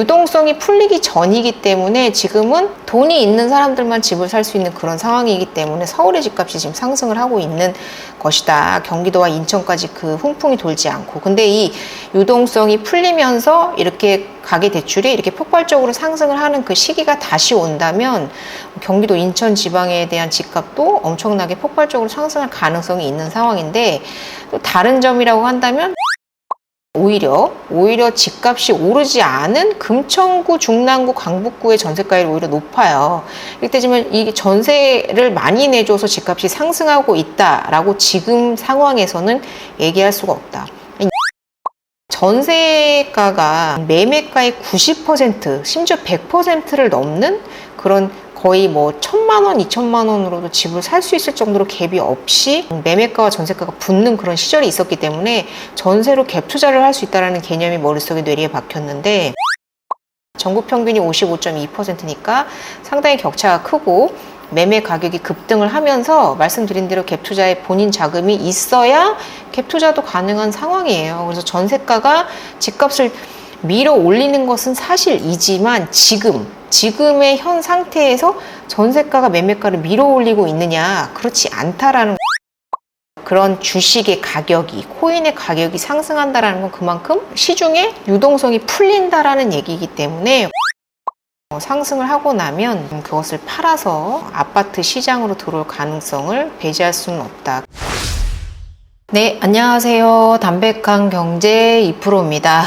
유동성이 풀리기 전이기 때문에 지금은 돈이 있는 사람들만 집을 살 수 있는 그런 상황이기 때문에 서울의 집값이 지금 상승을 하고 있는 것이다. 경기도와 인천까지 그 훈풍이 돌지 않고. 근데 이 유동성이 풀리면서 이렇게 가계대출이 이렇게 폭발적으로 상승을 하는 그 시기가 다시 온다면 경기도 인천 지방에 대한 집값도 엄청나게 폭발적으로 상승할 가능성이 있는 상황인데, 또 다른 점이라고 한다면 오히려 집값이 오르지 않은 금천구, 중랑구, 강북구의 전세가율이 오히려 높아요. 이때지만 이 전세를 많이 내줘서 집값이 상승하고 있다라고 지금 상황에서는 얘기할 수가 없다. 전세가가 매매가의 90%, 심지어 100%를 넘는 그런 거의 뭐 1,000만 원, 2,000만 원으로도 집을 살 수 있을 정도로 갭이 없이 매매가와 전세가가 붙는 그런 시절이 있었기 때문에 전세로 갭 투자를 할 수 있다는 개념이 머릿속에 뇌리에 박혔는데, 전국 평균이 55.2%니까 상당히 격차가 크고 매매 가격이 급등을 하면서 말씀드린 대로 갭 투자에 본인 자금이 있어야 갭 투자도 가능한 상황이에요. 그래서 전세가가 집값을 밀어 올리는 것은 사실이지만 지금의 현 상태에서 전세가가 매매가를 밀어 올리고 있느냐, 그렇지 않다라는 그런 주식의 가격이, 코인의 가격이 상승한다라는 건 그만큼 시중에 유동성이 풀린다라는 얘기이기 때문에 상승을 하고 나면 그것을 팔아서 아파트 시장으로 들어올 가능성을 배제할 수는 없다. 네, 안녕하세요. 담백한 경제 2%입니다.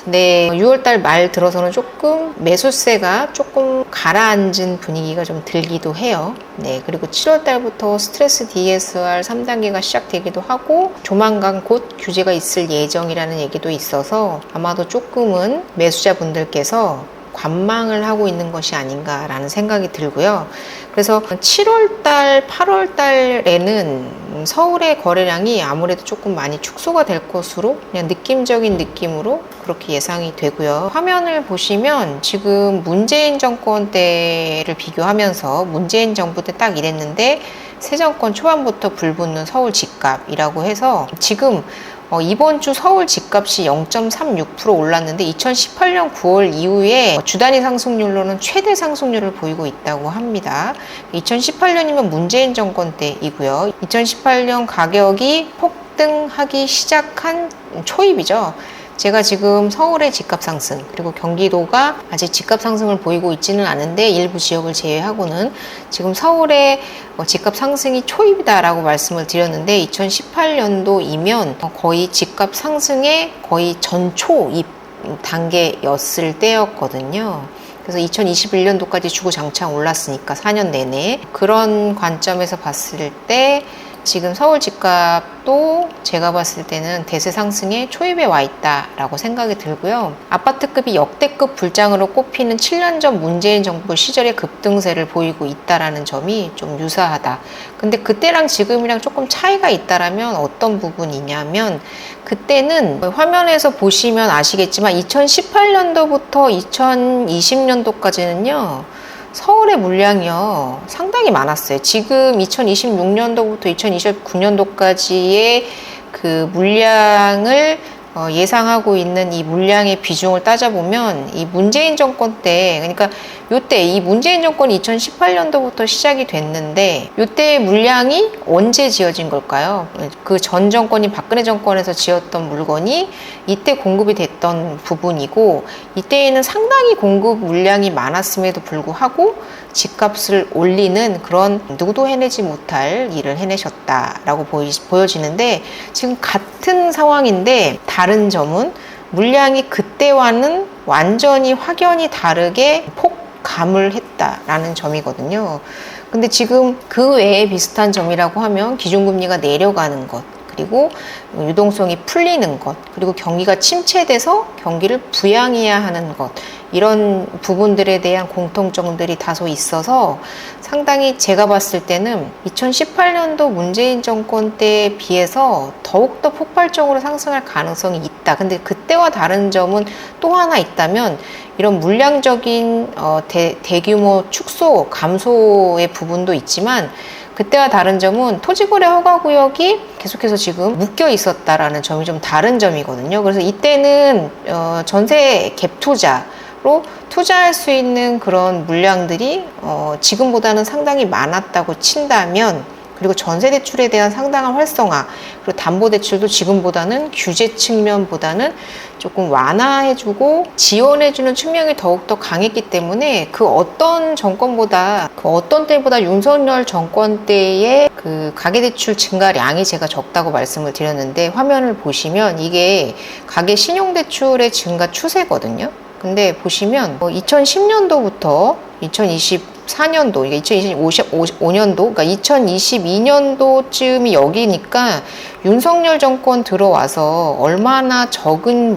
네, 6월달 말 들어서는 조금 매수세가 조금 가라앉은 분위기가 좀 들기도 해요. 네, 그리고 7월달부터 스트레스 DSR 3단계가 시작되기도 하고 조만간 곧 규제가 있을 예정이라는 얘기도 있어서 아마도 조금은 매수자분들께서 관망을 하고 있는 것이 아닌가라는 생각이 들고요. 그래서 7월달, 8월달에는 서울의 거래량이 아무래도 조금 많이 축소가 될 것으로 그냥 느낌적인 느낌으로 그렇게 예상이 되고요. 화면을 보시면 지금 문재인 정권 때를 비교하면서 문재인 정부 때 딱 이랬는데 새 정권 초반부터 불붙는 서울 집값이라고 해서 지금 이번 주 서울 집값이 0.36% 올랐는데 2018년 9월 이후에 주 단위 상승률로는 최대 상승률을 보이고 있다고 합니다. 2018년이면 문재인 정권 때이고요. 2018년 가격이 폭등하기 시작한 초입이죠. 제가 지금 서울의 집값 상승, 그리고 경기도가 아직 집값 상승을 보이고 있지는 않은데 일부 지역을 제외하고는 지금 서울의 집값 상승이 초입이다라고 말씀을 드렸는데 2018년도이면 거의 집값 상승의 거의 전초입 단계였을 때였거든요. 그래서 2021년도까지 주구장창 올랐으니까 4년 내내 그런 관점에서 봤을 때 지금 서울 집값도 제가 봤을 때는 대세 상승의 초입에 와 있다라고 생각이 들고요. 아파트급이 역대급 불장으로 꼽히는 7년 전 문재인 정부 시절의 급등세를 보이고 있다라는 점이 좀 유사하다. 근데 그때랑 지금이랑 조금 차이가 있다라면 어떤 부분이냐면, 그때는 화면에서 보시면 아시겠지만 2018년도부터 2020년도까지는요 서울의 물량이요 상당히 많았어요. 지금 2026년도부터 2029년도까지의 그 물량을 예상하고 있는 이 물량의 비중을 따져보면 이 문재인 정권 때, 그러니까 요때 이 문재인 정권이 2018년도부터 시작이 됐는데 요때의 물량이 언제 지어진 걸까요? 그 전 정권인 박근혜 정권에서 지었던 물건이 이때 공급이 됐던 부분이고, 이때에는 상당히 공급 물량이 많았음에도 불구하고 집값을 올리는 그런 누구도 해내지 못할 일을 해내셨다라고 보여지는데, 지금 같은 상황인데 다른 점은 물량이 그때와는 완전히 확연히 다르게 폭감을 했다라는 점이거든요. 근데 지금 그 외에 비슷한 점이라고 하면 기준금리가 내려가는 것, 그리고 유동성이 풀리는 것, 그리고 경기가 침체돼서 경기를 부양해야 하는 것, 이런 부분들에 대한 공통점들이 다소 있어서 상당히 제가 봤을 때는 2018년도 문재인 정권 때에 비해서 더욱더 폭발적으로 상승할 가능성이 있다. 근데 그때와 다른 점은 또 하나 있다면, 이런 물량적인 대규모 축소, 감소의 부분도 있지만 그때와 다른 점은 토지거래 허가구역이 계속해서 지금 묶여 있었다라는 점이 좀 다른 점이거든요. 그래서 이때는 전세 갭 투자 투자할 수 있는 그런 물량들이 지금보다는 상당히 많았다고 친다면, 그리고 전세대출에 대한 상당한 활성화, 그리고 담보대출도 지금보다는 규제 측면보다는 조금 완화해주고 지원해주는 측면이 더욱더 강했기 때문에 그 어떤 정권보다, 그 어떤 때보다 윤석열 정권 때의 그 가계대출 증가량이 제가 적다고 말씀을 드렸는데, 화면을 보시면 이게 가계 신용대출의 증가 추세거든요. 근데 보시면 2010년도부터 2024년도, 이게 2025년도, 그러니까 2022년도쯤이 여기니까 윤석열 정권 들어와서 얼마나 적은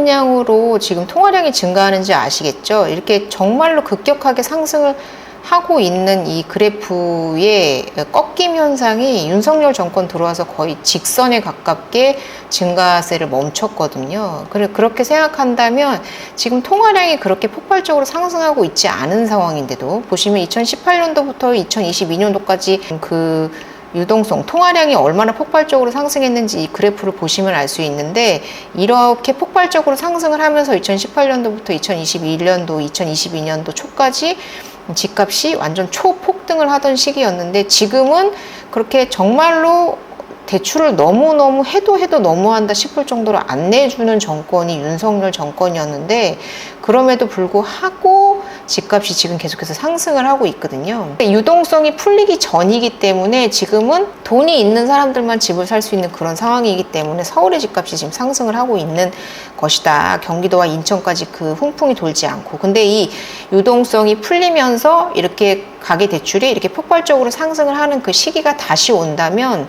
양으로 지금 통화량이 증가하는지 아시겠죠? 이렇게 정말로 급격하게 상승을 하고 있는 이 그래프의 꺾임 현상이 윤석열 정권 들어와서 거의 직선에 가깝게 증가세를 멈췄거든요. 그렇게 생각한다면 지금 통화량이 그렇게 폭발적으로 상승하고 있지 않은 상황인데도, 보시면 2018년도부터 2022년도까지 그 유동성, 통화량이 얼마나 폭발적으로 상승했는지 이 그래프를 보시면 알 수 있는데, 이렇게 폭발적으로 상승을 하면서 2018년도부터 2021년도, 2022년도 초까지 집값이 완전 초폭등을 하던 시기였는데, 지금은 그렇게 정말로 대출을 너무너무 해도 너무한다 싶을 정도로 안 내주는 정권이 윤석열 정권이었는데, 그럼에도 불구하고 집값이 지금 계속해서 상승을 하고 있거든요. 유동성이 풀리기 전이기 때문에 지금은 돈이 있는 사람들만 집을 살 수 있는 그런 상황이기 때문에 서울의 집값이 지금 상승을 하고 있는 것이다. 경기도와 인천까지 그 훈풍이 돌지 않고. 근데 이 유동성이 풀리면서 이렇게 가계 대출이 이렇게 폭발적으로 상승을 하는 그 시기가 다시 온다면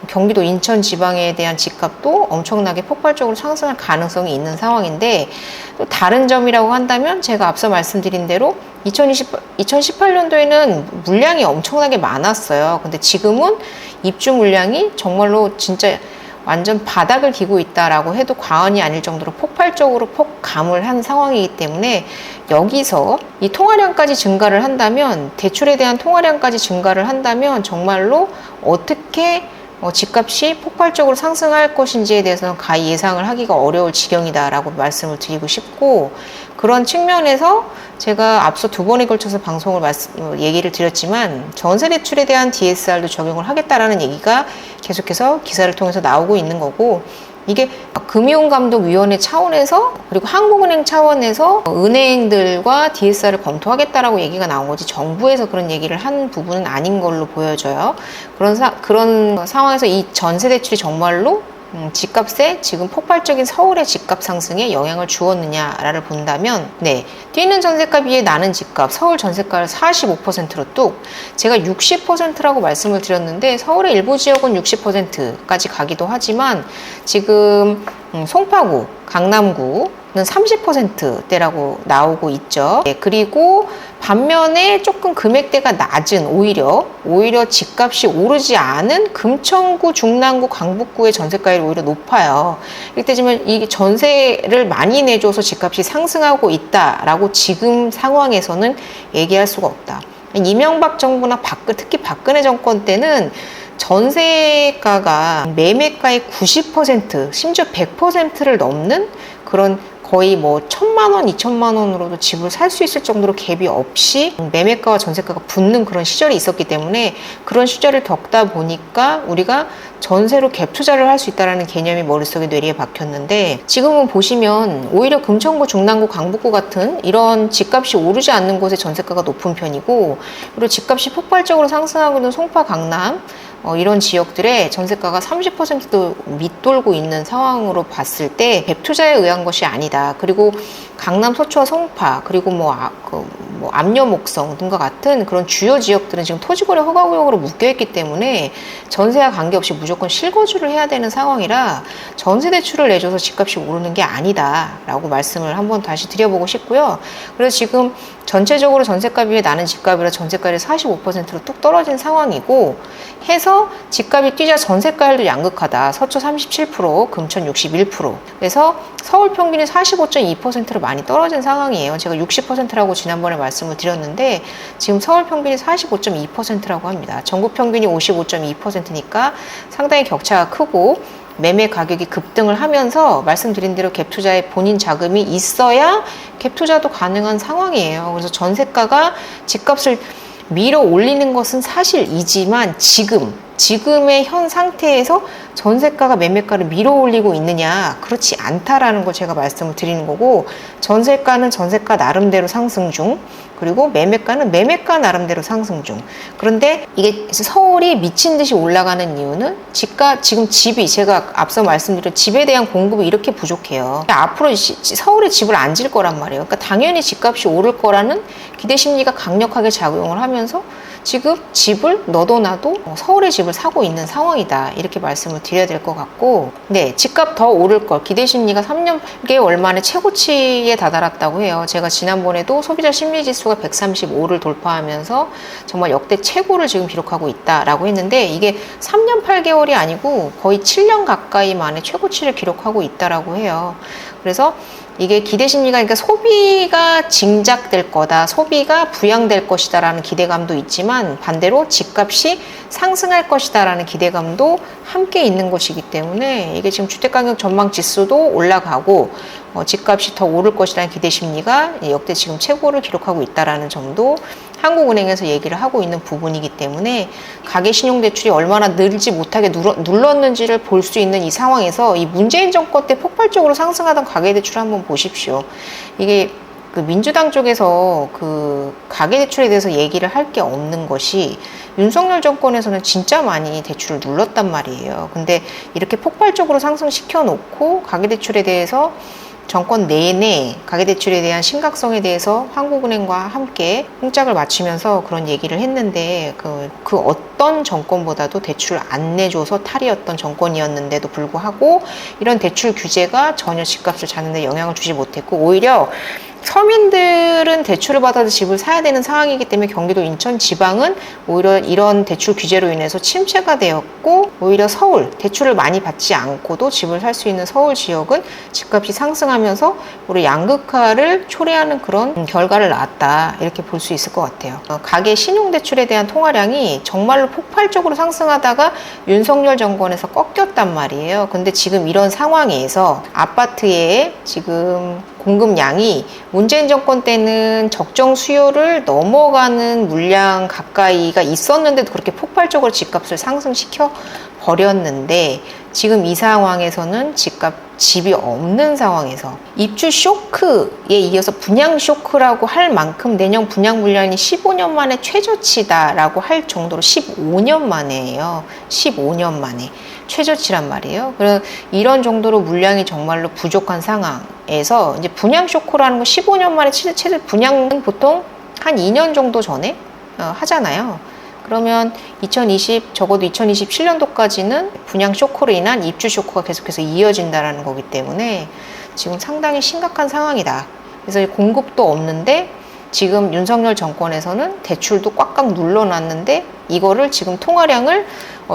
경기도 인천 지방에 대한 집값도 엄청나게 폭발적으로 상승할 가능성이 있는 상황인데, 또 다른 점이라고 한다면 제가 앞서 말씀드린 대로 2018년도에는 물량이 엄청나게 많았어요. 근데 지금은 입주 물량이 정말로 진짜 완전 바닥을 기고 있다라고 해도 과언이 아닐 정도로 폭발적으로 폭감을 한 상황이기 때문에, 여기서 이 통화량까지 증가를 한다면, 대출에 대한 통화량까지 증가를 한다면 정말로 어떻게 집값이 폭발적으로 상승할 것인지에 대해서는 가히 예상을 하기가 어려울 지경이다라고 말씀을 드리고 싶고, 그런 측면에서 제가 앞서 두 번에 걸쳐서 얘기를 드렸지만, 전세대출에 대한 DSR도 적용을 하겠다라는 얘기가 계속해서 기사를 통해서 나오고 있는 거고, 이게 금융감독위원회 차원에서, 그리고 한국은행 차원에서 은행들과 DSR을 검토하겠다라고 얘기가 나온 거지, 정부에서 그런 얘기를 한 부분은 아닌 걸로 보여져요. 그런 상황에서 이 전세대출이 정말로 집값에 지금 폭발적인 서울의 집값 상승에 영향을 주었느냐를 본다면, 뛰는 전세가 비해 나는 집값, 서울 전세가를 45%로 뚝, 제가 60%라고 말씀을 드렸는데 서울의 일부 지역은 60%까지 가기도 하지만, 지금 송파구, 강남구는 30%대라고 나오고 있죠. 그리고 반면에 조금 금액대가 낮은, 오히려 집값이 오르지 않은 금천구, 중랑구, 강북구의 전세가율이 오히려 높아요. 이때지만 이 전세를 많이 내줘서 집값이 상승하고 있다라고 지금 상황에서는 얘기할 수가 없다. 이명박 정부나 특히 박근혜 정권 때는 전세가가 매매가의 90%, 심지어 100%를 넘는 그런, 거의 1,000만 원, 2천만 원으로도 집을 살 수 있을 정도로 갭이 없이 매매가와 전세가가 붙는 그런 시절이 있었기 때문에, 그런 시절을 겪다 보니까 우리가 전세로 갭 투자를 할 수 있다는 개념이 머릿속에 뇌리에 박혔는데, 지금은 보시면 오히려 금천구, 중랑구, 강북구 같은 이런 집값이 오르지 않는 곳의 전세가가 높은 편이고, 그리고 집값이 폭발적으로 상승하고 있는 송파, 강남 이런 지역들의 전세가가 30%도 밑돌고 있는 상황으로 봤을 때 갭 투자에 의한 것이 아니다. 그리고 강남, 서초와 송파, 그리고 압려, 목성 등과 같은 그런 주요 지역들은 지금 토지거래 허가구역으로 묶여있기 때문에 전세와 관계없이 무조건 실거주를 해야 되는 상황이라, 전세대출을 내줘서 집값이 오르는 게 아니다 라고 말씀을 한번 다시 드려보고 싶고요. 그래서 지금 전체적으로 전세가 비해 나는 집값이라 전세가율이 45%로 뚝 떨어진 상황이고, 해서 집값이 뛰자 전세가율도 양극하다. 서초 37%, 금천 61%. 그래서 서울 평균이 45.2%로 많이 떨어진 상황이에요. 제가 60%라고 지난번에 말씀을 드렸는데, 지금 서울 평균이 45.2%라고 합니다. 전국 평균이 55.2%니까 상당히 격차가 크고, 매매 가격이 급등을 하면서 말씀드린 대로 갭 투자에 본인 자금이 있어야 갭 투자도 가능한 상황이에요. 그래서 전세가가 집값을 밀어 올리는 것은 사실이지만 지금의 현 상태에서 전세가가 매매가를 밀어 올리고 있느냐, 그렇지 않다라는 걸 제가 말씀을 드리는 거고, 전세가는 전세가 나름대로 상승 중, 그리고 매매가는 매매가 나름대로 상승 중. 그런데 이게 서울이 미친 듯이 올라가는 이유는 지금 집이, 제가 앞서 말씀드린 집에 대한 공급이 이렇게 부족해요. 앞으로 서울에 집을 안 질 거란 말이에요. 그러니까 당연히 집값이 오를 거라는 기대 심리가 강력하게 작용을 하면서 지금 집을 너도 나도 서울에 집을 사고 있는 상황이다, 이렇게 말씀을 드려야 될 것 같고, 네, 집값 더 오를 걸 기대 심리가 3년 8개월 만에 최고치에 다다랐다고 해요. 제가 지난번에도 소비자 심리 지수가 135를 돌파하면서 정말 역대 최고를 지금 기록하고 있다라고 했는데, 이게 3년 8개월이 아니고 거의 7년 가까이 만에 최고치를 기록하고 있다라고 해요. 그래서 이게 기대 심리가, 그러니까 소비가 진작될 거다, 소비가 부양될 것이다 라는 기대감도 있지만, 반대로 집값이 상승할 것이다 라는 기대감도 함께 있는 것이기 때문에, 이게 지금 주택가격 전망 지수도 올라가고 집값이 더 오를 것이라는 기대 심리가 역대 지금 최고를 기록하고 있다라는 점도 한국은행에서 얘기를 하고 있는 부분이기 때문에, 가계 신용대출이 얼마나 늘지 못하게 눌렀는지를 볼 수 있는 이 상황에서 이 문재인 정권 때 폭발적으로 상승하던 가계대출을 한번 보십시오. 이게 그 민주당 쪽에서 그 가계대출에 대해서 얘기를 할 게 없는 것이, 윤석열 정권에서는 진짜 많이 대출을 눌렀단 말이에요. 근데 이렇게 폭발적으로 상승시켜 놓고 가계대출에 대해서 정권 내내 가계대출에 대한 심각성에 대해서 한국은행과 함께 콩짝을 맞추면서 그런 얘기를 했는데, 그 어떤 정권보다도 대출을 안 내줘서 탈이었던 정권이었는데도 불구하고 이런 대출 규제가 전혀 집값을 잡는 데 영향을 주지 못했고, 오히려 서민들은 대출을 받아서 집을 사야 되는 상황이기 때문에 경기도, 인천, 지방은 오히려 이런 대출 규제로 인해서 침체가 되었고, 오히려 서울, 대출을 많이 받지 않고도 집을 살 수 있는 서울 지역은 집값이 상승하면서 우리 양극화를 초래하는 그런 결과를 낳았다, 이렇게 볼 수 있을 것 같아요. 가계 신용대출에 대한 통화량이 정말로 폭발적으로 상승하다가 윤석열 정권에서 꺾였단 말이에요. 근데 지금 이런 상황에서 아파트에 지금 공급량이 문재인 정권 때는 적정 수요를 넘어가는 물량 가까이가 있었는데도 그렇게 폭발적으로 집값을 상승시켜 버렸는데, 지금 이 상황에서는 집이 없는 상황에서 입주 쇼크에 이어서 분양 쇼크라고 할 만큼 내년 분양 물량이 15년 만에 최저치다라고 할 정도로 15년 만에예요. 15년 만에 최저치란 말이에요. 그래서 이런 정도로 물량이 정말로 부족한 상황에서 이제 분양 쇼크라는 거 15년 만에 최저 분양은 보통 한 2년 정도 전에 하잖아요. 그러면 적어도 2027년도까지는 분양 쇼크로 인한 입주 쇼크가 계속해서 이어진다는 거기 때문에 지금 상당히 심각한 상황이다. 그래서 공급도 없는데 지금 윤석열 정권에서는 대출도 꽉꽉 눌러놨는데, 이거를 지금 통화량을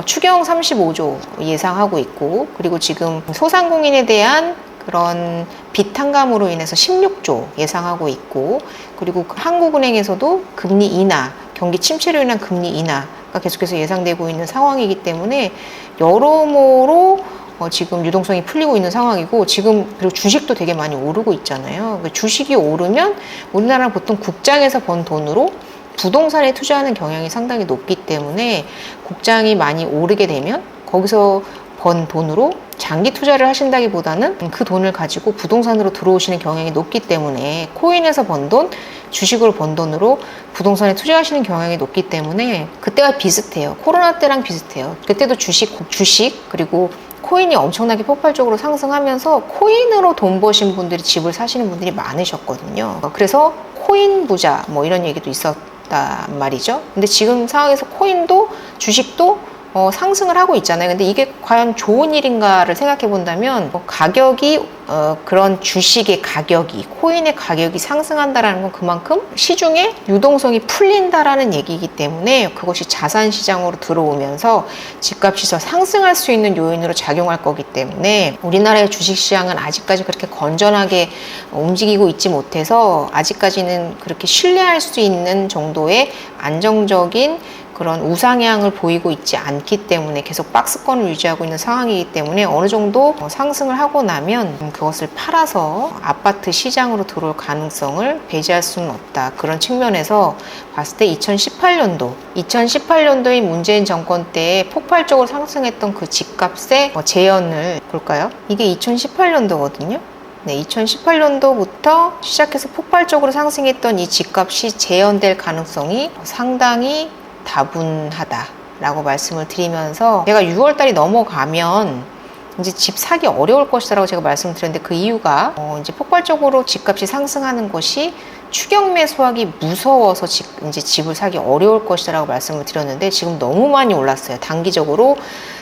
추경 35조 예상하고 있고, 그리고 지금 소상공인에 대한 그런 빚 탕감으로 인해서 16조 예상하고 있고, 그리고 한국은행에서도 금리 인하, 경기 침체로 인한 금리 인하가 계속해서 예상되고 있는 상황이기 때문에 여러모로 지금 유동성이 풀리고 있는 상황이고, 지금 그리고 주식도 되게 많이 오르고 있잖아요. 주식이 오르면 우리나라는 보통 국장에서 번 돈으로 부동산에 투자하는 경향이 상당히 높기 때문에, 국장이 많이 오르게 되면 거기서 번 돈으로 장기 투자를 하신다기보다는 그 돈을 가지고 부동산으로 들어오시는 경향이 높기 때문에, 코인에서 번 돈, 주식으로 번 돈으로 부동산에 투자하시는 경향이 높기 때문에 그때와 비슷해요. 코로나 때랑 비슷해요. 그때도 주식 그리고 코인이 엄청나게 폭발적으로 상승하면서 코인으로 돈 버신 분들이 집을 사시는 분들이 많으셨거든요. 그래서 코인 부자 뭐 이런 얘기도 있었단 말이죠. 근데 지금 상황에서 코인도 주식도 상승을 하고 있잖아요. 근데 이게 과연 좋은 일인가를 생각해 본다면, 가격이 그런 주식의 가격이, 코인의 가격이 상승한다라는 건 그만큼 시중에 유동성이 풀린다라는 얘기이기 때문에, 그것이 자산 시장으로 들어오면서 집값이 더 상승할 수 있는 요인으로 작용할 거기 때문에, 우리나라의 주식 시장은 아직까지 그렇게 건전하게 움직이고 있지 못해서 아직까지는 그렇게 신뢰할 수 있는 정도의 안정적인 그런 우상향을 보이고 있지 않기 때문에 계속 박스권을 유지하고 있는 상황이기 때문에 어느 정도 상승을 하고 나면 그것을 팔아서 아파트 시장으로 들어올 가능성을 배제할 수는 없다. 그런 측면에서 봤을 때 2018년도인 문재인 정권 때에 폭발적으로 상승했던 그 집값의 재현을 볼까요? 이게 2018년도거든요. 네, 2018년도부터 시작해서 폭발적으로 상승했던 이 집값이 재현될 가능성이 상당히 다분하다라고 말씀을 드리면서, 제가 6월달이 넘어가면 이제 집 사기 어려울 것이라고 제가 말씀을 드렸는데, 그 이유가 이제 폭발적으로 집값이 상승하는 것이 추격 매수하기 무서워서 이제 집을 사기 어려울 것이라고 말씀을 드렸는데, 지금 너무 많이 올랐어요. 단기적으로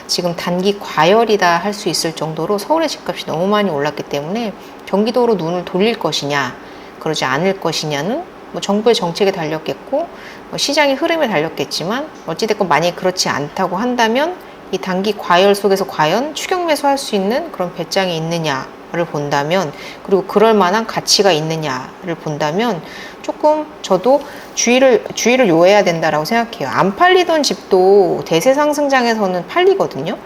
지금 단기 과열이다 할 수 있을 정도로 서울의 집값이 너무 많이 올랐기 때문에 경기도로 눈을 돌릴 것이냐 그러지 않을 것이냐는 뭐 정부의 정책에 달렸겠고 뭐 시장의 흐름에 달렸겠지만, 어찌됐건 만약에 그렇지 않다고 한다면 이 단기 과열 속에서 과연 추격 매수할 수 있는 그런 배짱이 있느냐를 본다면, 그리고 그럴 만한 가치가 있느냐를 본다면 조금 저도 주의를 요해야 된다라고 생각해요. 안 팔리던 집도 대세 상승장에서는 팔리거든요.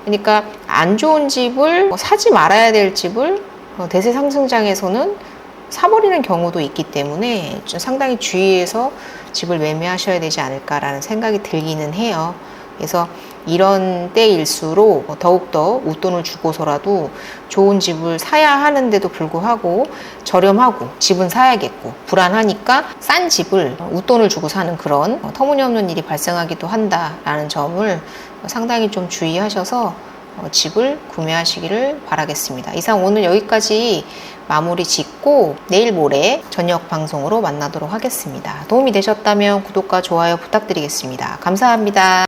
그러니까 안 좋은 집을 사지 말아야 될 집을 대세 상승장에서는 사버리는 경우도 있기 때문에 좀 상당히 주의해서 집을 매매하셔야 되지 않을까라는 생각이 들기는 해요. 그래서 이런 때일수록 더욱더 웃돈을 주고서라도 좋은 집을 사야 하는데도 불구하고 저렴하고 집은 사야겠고 불안하니까 싼 집을 웃돈을 주고 사는 그런 터무니없는 일이 발생하기도 한다라는 점을 상당히 좀 주의하셔서 집을 구매하시기를 바라겠습니다. 이상 오늘 여기까지 마무리 짓고 내일 모레 저녁 방송으로 만나도록 하겠습니다. 도움이 되셨다면 구독과 좋아요 부탁드리겠습니다. 감사합니다.